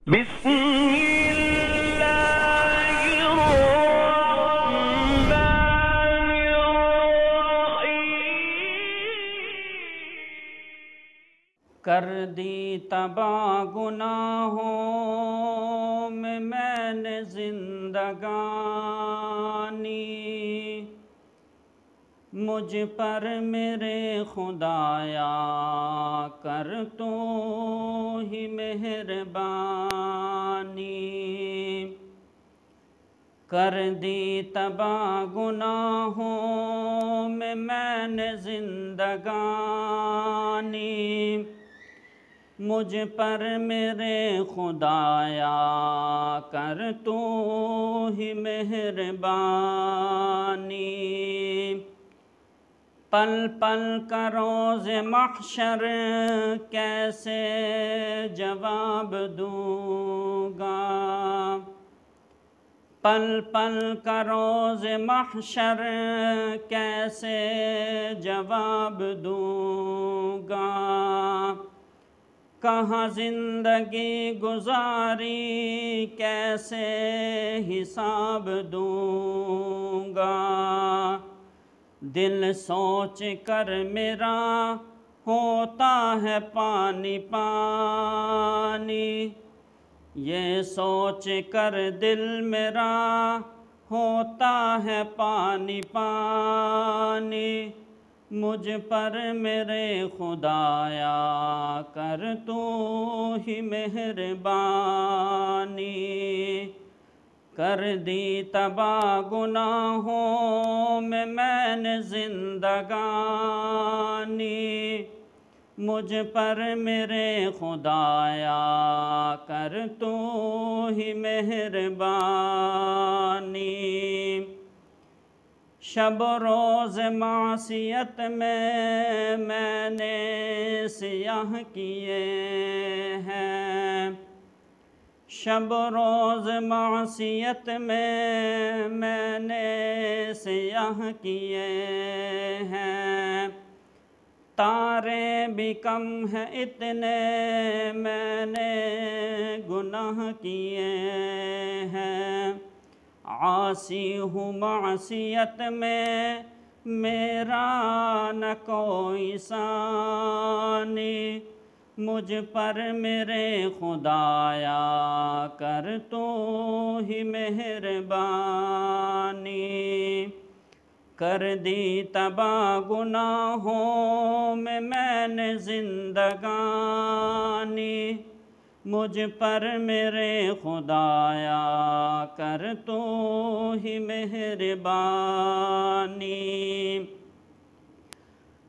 कर दी तबाह गुनाहों में मैंने जिंदगानी, मुझ पर मेरे खुदाया कर तू ही मेहरबानी। कर दी तबाह गुनाहों में मैंने जिंदगानी, मुझ पर मेरे खुदाया कर तू ही मेहरबानी। पल पल का रोज़ महशर कैसे जवाब दूँगा, पल पल का रोज़ महशर कैसे जवाब दूँगा। कहाँ ज़िंदगी गुजारी कैसे हिसाब दूँगा। दिल सोच कर मेरा होता है पानी पानी, ये सोच कर दिल मेरा होता है पानी पानी। मुझ पर मेरे खुदाया कर तू ही मेहरबानी। कर दी तबाह गुनाहों में मैंने जिंदगानी, मुझ पर मेरे खुदाया कर तू ही मेहरबानी। शब रोज़ मासियत में मैंने सियाह किए हैं, शब रोज़ मासियत में मैंने सियाह किए हैं। तारे भी कम हैं इतने मैंने गुनाह किए हैं। आसी हूँ मासियत में मेरा न कोई सानी, मुझ पर मेरे खुदाया कर तू ही मेहरबानी। कर दी तबाह गुनाहों में मैंने जिंदगानी, मुझ पर मेरे खुदाया कर तू ही मेहरबानी।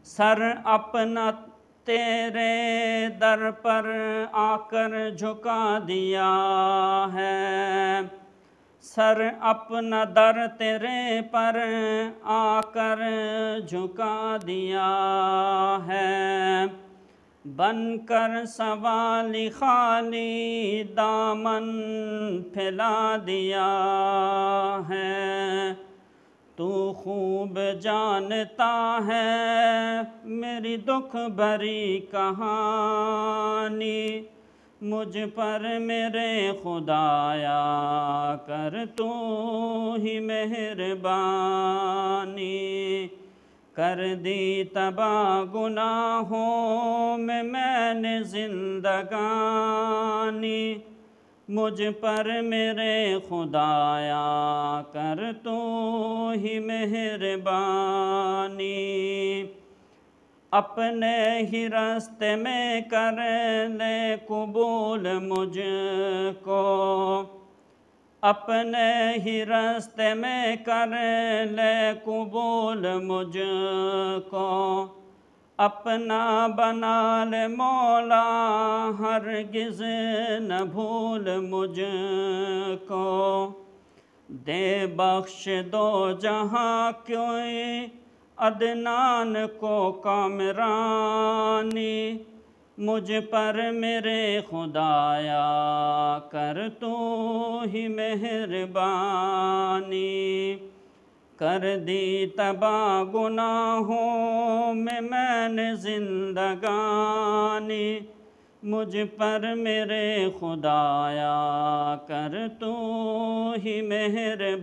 सर अपना तेरे दर पर आकर झुका दिया है, सर अपना दर तेरे पर आकर झुका दिया है। बनकर सवाली खाली दामन फैला दिया है। तू खूब जानता है मेरी दुख भरी कहानी, मुझ पर मेरे खुदाया कर तू ही मेहरबानी। कर दी तबाह गुनाहों में मैंने जिंदगानी, मुझ पर मेरे खुदाया कर तू ही मेहरबानी। अपने ही रास्ते में कर ले कबूल मुझको, अपने ही रास्ते में कर ले कबूल मुझको। अपना बना ले मौला हरगिज़ न भूल मुझको। दे बख्श दो जहाँ कोई अदनान को कामरानी, मुझ पर मेरे खुदाया कर तू ही मेहरबानी। कर दी तबाह गुनाहों में मैंने जिंदगानी, मुझ पर मेरे खुदाया कर तू ही मेहरबानी।